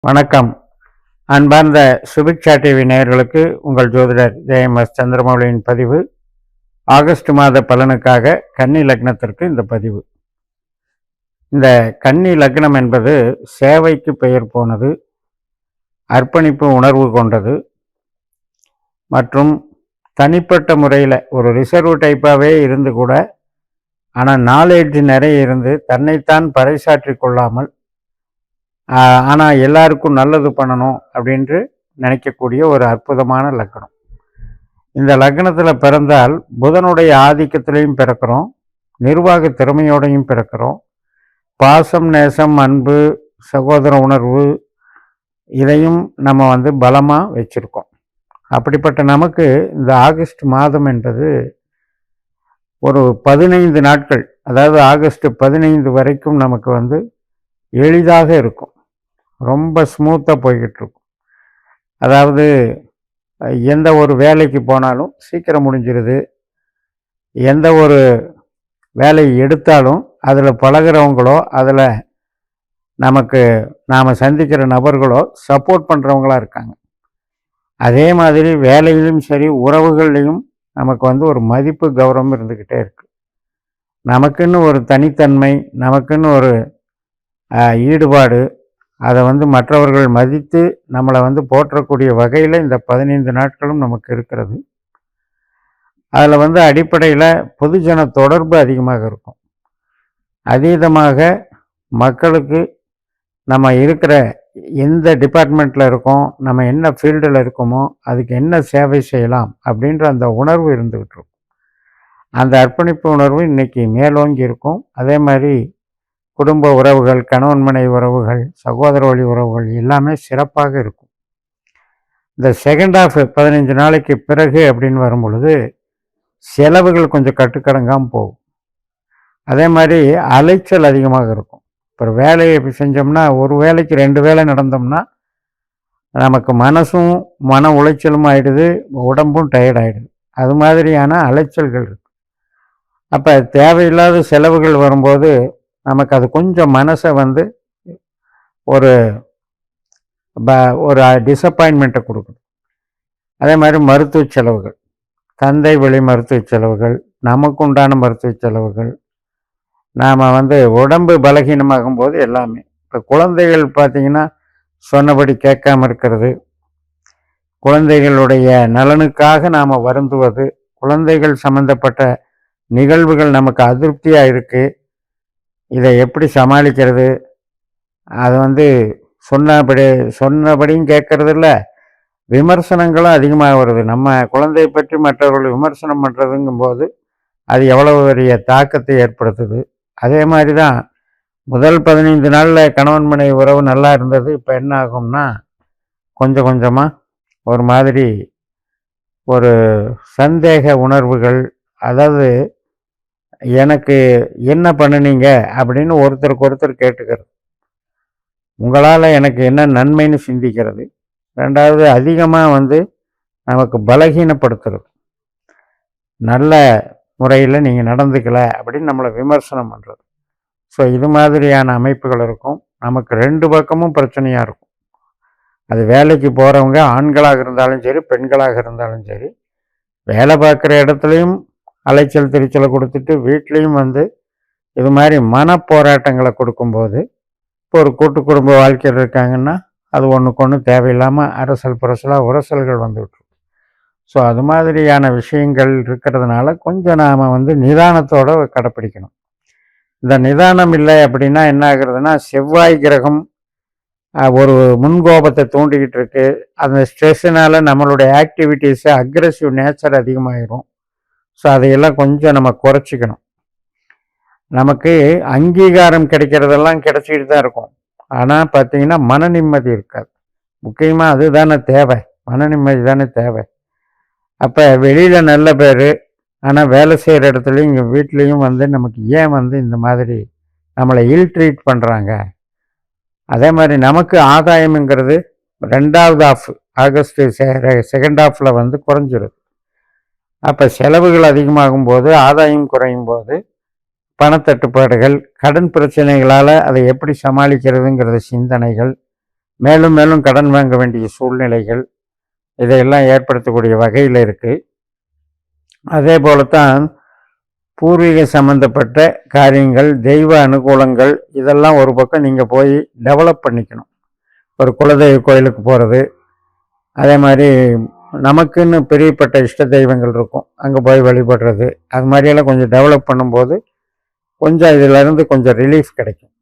வணக்கம். அன்பார்ந்த சுபிக்ஷா டிவி நேயர்களுக்கு உங்கள் ஜோதிடர் ஜெயம்எஸ் சந்திரமௌலியின் பதிவு. ஆகஸ்ட் மாத பலனுக்காக கன்னி லக்னத்திற்கு இந்த பதிவு. இந்த கன்னி லக்னம் என்பது சேவைக்கு பெயர் போனது, அர்ப்பணிப்பு உணர்வு கொண்டது மற்றும் தனிப்பட்ட முறையில் ஒரு ரிசர்வ் டைப்பாகவே இருந்து கூட ஆனால் நாலேஜ் நிறைய இருந்து தன்னைத்தான் பறைசாற்றி கொள்ளாமல் ஆனால் எல்லாருக்கும் நல்லது பண்ணணும் அப்படின்ட்டு நினைக்கக்கூடிய ஒரு அற்புதமான லக்னம். இந்த லக்னத்தில் பிறந்தால் புதனுடைய ஆதிக்கத்திலையும் பிறக்கிறோம், நிர்வாக திறமையோடையும் பிறக்கிறோம், பாசம், நேசம், அன்பு, சகோதர உணர்வு இதையும் நம்ம பலமாக வச்சுருக்கோம். அப்படிப்பட்ட நமக்கு இந்த ஆகஸ்ட் மாதம் என்பது ஒரு 15 நாட்கள், அதாவது ஆகஸ்ட் 15 வரைக்கும் நமக்கு எளிதாக இருக்கும், ரொம்ப ஸ்மூத்தாக போய்கிட்டு இருக்கும். அதாவது எந்த ஒரு வேலைக்கு போனாலும் சீக்கிரம் முடிஞ்சிருது, எந்த ஒரு வேலையை எடுத்தாலும் அதில் பழகிறவங்களோ அதில் நாம் சந்திக்கிற நபர்களோ சப்போர்ட் பண்ணுறவங்களா இருக்காங்க. அதே மாதிரி வேலையிலும் சரி உறவுகள்லையும் நமக்கு ஒரு மதிப்பு கௌரவம் இருந்துக்கிட்டே இருக்குது. நமக்குன்னு ஒரு தனித்தன்மை, நமக்குன்னு ஒரு ஈடுபாடு, அதை மற்றவர்கள் மதித்து நம்மளை போற்றக்கூடிய வகையில் இந்த 15 நாட்களும் நமக்கு இருக்கிறது. அதில் அடிப்படையில் பொதுஜன தொடர்பு அதிகமாக இருக்கும். அதீதமாக மக்களுக்கு நம்ம இருக்கிற எந்த டிபார்ட்மெண்ட்டில் இருக்கோம், நம்ம என்ன ஃபீல்டில் இருக்கோமோ அதுக்கு என்ன சேவை செய்யலாம் அப்படின்ற அந்த உணர்வு இருந்துக்கிட்டு இருக்கும். அந்த அர்ப்பணிப்பு உணர்வு இன்றைக்கி மேலோங்கி இருக்கும். அதே மாதிரி குடும்ப உறவுகள், கணவன் மனைவி உறவுகள், சகோதர வழி உறவுகள் எல்லாமே சிறப்பாக இருக்கும். இந்த செகண்ட் ஆஃப் 15 நாளைக்கு பிறகு அப்படின்னு வரும் பொழுது செலவுகள் கொஞ்சம் கட்டுக்கடங்காமல் போகும். அதே மாதிரி அலைச்சல் அதிகமாக இருக்கும். இப்போ வேலையை செஞ்சோம்னா ஒரு வேலைக்கு 2 வேலை நடந்தோம்னா நமக்கு மனசும் மன உளைச்சலும் ஆகிடுது, உடம்பும் டயர்ட் ஆகிடுது. அது மாதிரியான அலைச்சல்கள் இருக்கு. அப்போ தேவையில்லாத செலவுகள் வரும்போது நமக்கு அது கொஞ்சம் மனசை ஒரு ஒரு டிசப்பாயின்மெண்ட்டை கொடுக்குது. அதே மாதிரி மருத்துவ செலவுகள், தந்தை வழி மருத்துவ செலவுகள், நமக்கு உண்டான மருத்துவ செலவுகள், நாம் உடம்பு பலகீனமாகும் போது எல்லாமே. இப்போ குழந்தைகள் பார்த்திங்கன்னா சொன்னபடி கேட்காம இருக்கிறது, குழந்தைகளுடைய நலனுக்காக நாம் வருந்துவது, குழந்தைகள் சம்மந்தப்பட்ட நிகழ்வுகள் நமக்கு அதிருப்தியாக இருக்குது, இதை எப்படி சமாளிக்கிறது, அது சொன்னபடியும் கேட்கறது இல்லை, விமர்சனங்களும் அதிகமாக வருது. நம்ம குழந்தையை பற்றி மற்றவர்கள் விமர்சனம் பண்ணுறதுங்கும்போது அது எவ்வளோ பெரிய தாக்கத்தை ஏற்படுத்துது. அதே மாதிரி தான் முதல் 15 நாளில் கணவன் மனைவி உறவு நல்லா இருந்தது. இப்போ என்ன ஆகும்னா கொஞ்சம் கொஞ்சமாக ஒரு மாதிரி ஒரு சந்தேக உணர்வுகள், அதாவது எனக்கு என்ன பண்ணினீங்க அப்படின்னு ஒருத்தருக்கு ஒருத்தர் கேட்டுக்கிறது, உங்களால் எனக்கு என்ன நன்மைன்னு சிந்திக்கிறது, ரெண்டாவது அதிகமாக நமக்கு பலகீனப்படுத்துறது, நல்ல முறையில் நீங்கள் நடந்துக்கல அப்படின்னு நம்மளை விமர்சனம் பண்ணுறது. ஸோ இது மாதிரியான அமைப்புகள் இருக்கும். நமக்கு 2 பக்கமும் பிரச்சனையாக இருக்கும். அது வேலைக்கு போகிறவங்க ஆண்களாக இருந்தாலும் சரி, பெண்களாக இருந்தாலும் சரி, வேலை பார்க்குற இடத்துலையும் அலைச்சல் திருச்சலை கொடுத்துட்டு வீட்லேயும் இது மாதிரி மனப்போராட்டங்களை கொடுக்கும்போது, இப்போ ஒரு கூட்டு குடும்ப வாழ்க்கையில் இருக்காங்கன்னா அது ஒன்றுக்கு ஒன்று தேவையில்லாமல் அரசல் புரசலாக உரசல்கள் வந்துவிட்ரும். ஸோ அது மாதிரியான விஷயங்கள் இருக்கிறதுனால கொஞ்சம் நாம் நிதானத்தோடு கடைப்பிடிக்கணும். இந்த நிதானம் இல்லை அப்படின்னா என்ன ஆகுறதுன்னா, செவ்வாய் கிரகம் ஒரு முன்கோபத்தை தூண்டிக்கிட்டு இருக்கு. அந்த ஸ்ட்ரெஸ்ஸுனால நம்மளுடைய ஆக்டிவிட்டீஸு அக்ரெசிவ் நேச்சர் அதிகமாகிடும். ஸோ அதையெல்லாம் கொஞ்சம் நம்ம குறைச்சிக்கணும். நமக்கு அங்கீகாரம் கிடைக்கிறதெல்லாம் கிடைச்சிக்கிட்டு தான் இருக்கும், ஆனால் பார்த்திங்கன்னா மன நிம்மதி இருக்காது. முக்கியமாக அதுதானே தேவை, மன நிம்மதி தானே தேவை. அப்போ வெளியில் நல்ல பேர், ஆனால் வேலை செய்கிற இடத்துலையும் இங்கே வீட்லேயும் நமக்கு ஏன் இந்த மாதிரி நம்மளை இல்ட்ரீட் பண்ணுறாங்க. அதே மாதிரி நமக்கு ஆதாயம்ங்கிறது 2வது ஆஃப் ஆகஸ்ட் செகண்ட் ஆஃபில் குறைஞ்சிருது. அப்போ செலவுகள் அதிகமாகும் போது ஆதாயம் குறையும் போது பணத்தட்டுப்பாடுகள், கடன் பிரச்சனைகளால் அதை எப்படி சமாளிக்கிறதுங்கிறத சிந்தனைகள், மேலும் மேலும் கடன் வாங்க வேண்டிய சூழ்நிலைகள் இதையெல்லாம் ஏற்படுத்தக்கூடிய வகையில் இருக்குது. அதே போலத்தான் பூர்வீக சம்பந்தப்பட்ட காரியங்கள், தெய்வ அனுகூலங்கள் இதெல்லாம் ஒரு பக்கம் நீங்கள் போய் டெவலப் பண்ணிக்கணும். ஒரு குலதெய்வ கோயிலுக்கு போகிறது, அதே மாதிரி நமக்குன்னு பிரியப்பட்ட இஷ்ட தெய்வங்கள் இருக்கும், அங்கே போய் வழிபடுறது, அது மாதிரியெல்லாம் கொஞ்சம் டெவலப் பண்ணும்போது கொஞ்சம் இதிலேருந்து கொஞ்சம் ரிலீஃப் கிடைக்கும்.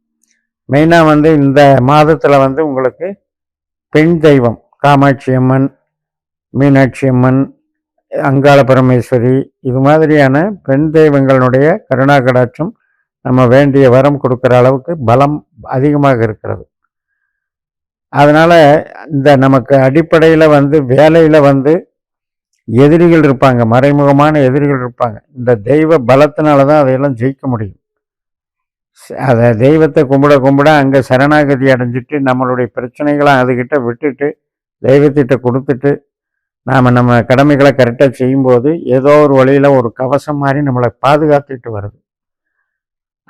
மெயினாக இந்த மாதத்தில் உங்களுக்கு பெண் தெய்வம் காமாட்சி அம்மன், மீனாட்சி அம்மன், அங்காள பரமேஸ்வரி இது மாதிரியான பெண் தெய்வங்களுடைய கருணா கடாட்சம் நம்ம வேண்டிய வரம் கொடுக்குற அளவுக்கு பலம் அதிகமாக இருக்கிறது. அதனால் இந்த நமக்கு அடிப்படையில் வேலையில் எதிரிகள் இருப்பாங்க, மறைமுகமான எதிரிகள் இருப்பாங்க. இந்த தெய்வ பலத்தினால தான் அதையெல்லாம் ஜெயிக்க முடியும். அதை தெய்வத்தை கும்பிட கும்பிட அங்கே சரணாகதி அடைஞ்சிட்டு நம்மளுடைய பிரச்சனைகளை அதுக்கிட்ட விட்டுட்டு தெய்வத்திட்ட கொடுத்துட்டு நம்ம கடமைகளை கரெக்டாக செய்யும்போது ஏதோ ஒரு வழியில் ஒரு கவசம் மாதிரி நம்மளை பாதுகாத்துட்டு வருது.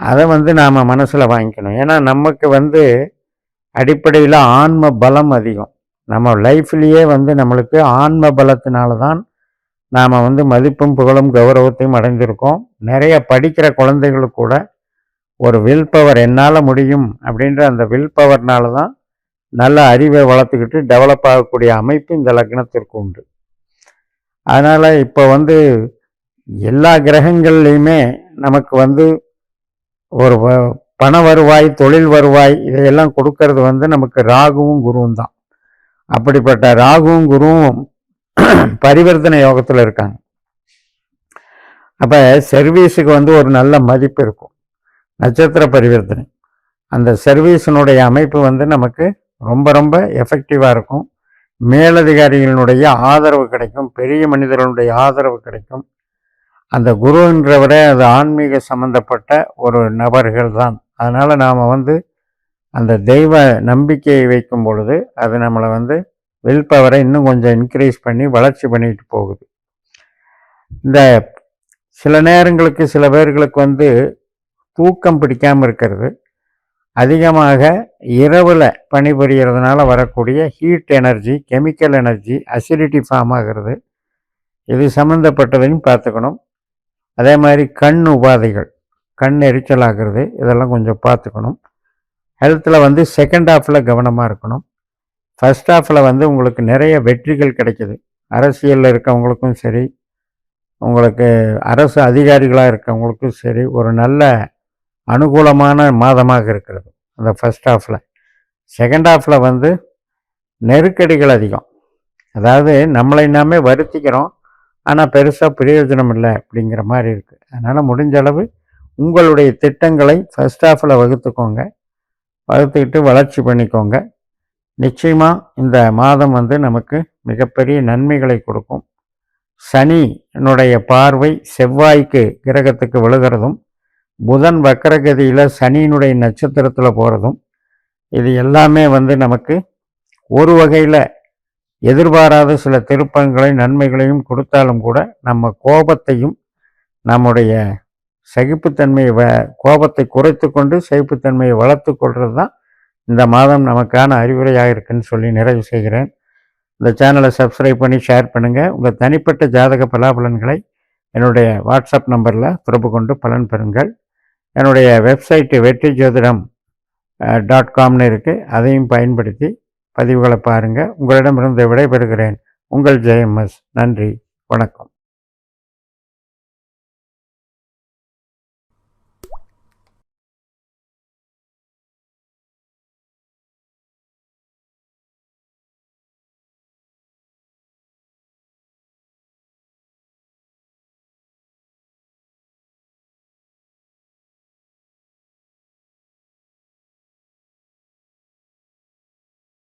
அதை நாம் மனசில் வாங்கிக்கணும். ஏன்னா நமக்கு அடிப்படையில் ஆன்ம பலம் அதிகம். நம்ம லைஃப்லேயே நம்மளுக்கு ஆன்ம பலத்தினால தான் நாம் மதிப்பும் புகழும் கௌரவத்தையும் அடைந்திருக்கோம். நிறைய படிக்கிற குழந்தைகளுக்கு கூட ஒரு வில் பவர், என்னால் முடியும் அப்படின்ற அந்த வில் பவர்னால தான் நல்ல அறிவை வளர்த்துக்கிட்டு டெவலப் ஆகக்கூடிய அமைப்பு இந்த லக்னத்திற்கு உண்டு. அதனால் இப்போ எல்லா கிரகங்கள்லேயுமே நமக்கு ஒரு பண வருவாய், தொழில் வருவாய் இதையெல்லாம் கொடுக்கறது நமக்கு ராகுவும் குருவும் தான். அப்படிப்பட்ட ராகுவும் குருவும் பரிவர்த்தனை யோகத்தில் இருக்காங்க. அப்போ சர்வீஸுக்கு ஒரு நல்ல மதிப்பு இருக்கும். நட்சத்திர பரிவர்த்தனை அந்த சர்வீஸினுடைய அமைப்பு நமக்கு ரொம்ப ரொம்ப எஃபெக்டிவாக இருக்கும். மேலதிகாரிகளினுடைய ஆதரவு கிடைக்கும், பெரிய மனிதர்களுடைய ஆதரவு கிடைக்கும். அந்த குருன்றவரை அது ஆன்மீக சம்பந்தப்பட்ட ஒரு நபர்கள் தான். அதனால் நாம் அந்த தெய்வ நம்பிக்கையை வைக்கும் பொழுது அது நம்மளை வில் பவரை இன்னும் கொஞ்சம் இன்க்ரீஸ் பண்ணி வளர்ச்சி பண்ணிட்டு போகுது. இந்த சில நேரங்களுக்கு சில பேர்களுக்கு தூக்கம் பிடிக்காமல் இருக்கிறது, அதிகமாக இரவில் பணிபுரியறதுனால வரக்கூடிய heat energy, chemical energy, acidity form ஆகிறது, இது சம்மந்தப்பட்டதையும் பார்த்துக்கணும். அதே மாதிரி கண் உபாதைகள், கண் எரிச்சல் ஆகிறது, இதெல்லாம் கொஞ்சம் பார்த்துக்கணும். ஹெல்த்தில் செகண்ட் ஹாஃபில் கவனமாக இருக்கணும். ஃபஸ்ட் ஹாஃபில் உங்களுக்கு நிறைய வெற்றிகள் கிடைக்கிது. அரசியலில் இருக்கவங்களுக்கும் சரி, உங்களுக்கு அரசு அதிகாரிகளாக இருக்கவங்களுக்கும் சரி, ஒரு நல்ல அனுகூலமான மாதமாக இருக்கிறது அந்த ஃபஸ்ட் ஹாஃபில். செகண்ட் ஹாஃபில் நெருக்கடிகள் அதிகம். அதாவது நம்மளை நாமே வருத்திக்கிறோம், ஆனால் பெருசாக பிரயோஜனம் இல்லை அப்படிங்கிற மாதிரி இருக்குது. அதனால் முடிஞ்ச அளவு உங்களுடைய திட்டங்களை ஃபஸ்ட் ஹாஃபில் வகுத்துக்கோங்க, வகுத்துக்கிட்டு வளர்ச்சி பண்ணிக்கோங்க. நிச்சயமாக இந்த மாதம் நமக்கு மிகப்பெரிய நன்மைகளை கொடுக்கும். சனியினுடைய பார்வை செவ்வாய்க்கு கிரகத்துக்கு விழுகிறதும், புதன் வக்கரகதியில் சனியினுடைய நட்சத்திரத்தில் போகிறதும், இது எல்லாமே நமக்கு ஒரு வகையில் எதிர்பாராத சில திருப்பங்களையும் நன்மைகளையும் கொடுத்தாலும் கூட நம்ம கோபத்தையும் நம்முடைய சகிப்புத்தன்மையை கோபத்தை குறைத்து கொண்டு சகிப்புத்தன்மையை வளர்த்து கொள்வது தான் இந்த மாதம் நமக்கான அறிவுரையாக இருக்குன்னு சொல்லி நிறைவு செய்கிறேன். இந்த சேனலை சப்ஸ்கிரைப் பண்ணி ஷேர் பண்ணுங்கள். உங்கள் தனிப்பட்ட ஜாதக பலாபலன்களை என்னுடைய வாட்ஸ்அப் நம்பரில் தொடர்பு கொண்டு பலன் பெறுங்கள். என்னுடைய வெப்சைட்டு vetrijyothiram.comனு இருக்குது, அதையும் பயன்படுத்தி பதிவுகளை பாருங்கள். உங்களிடமிருந்து விடைபெறுகிறேன். உங்கள் ஜெயம்எஸ். நன்றி, வணக்கம்.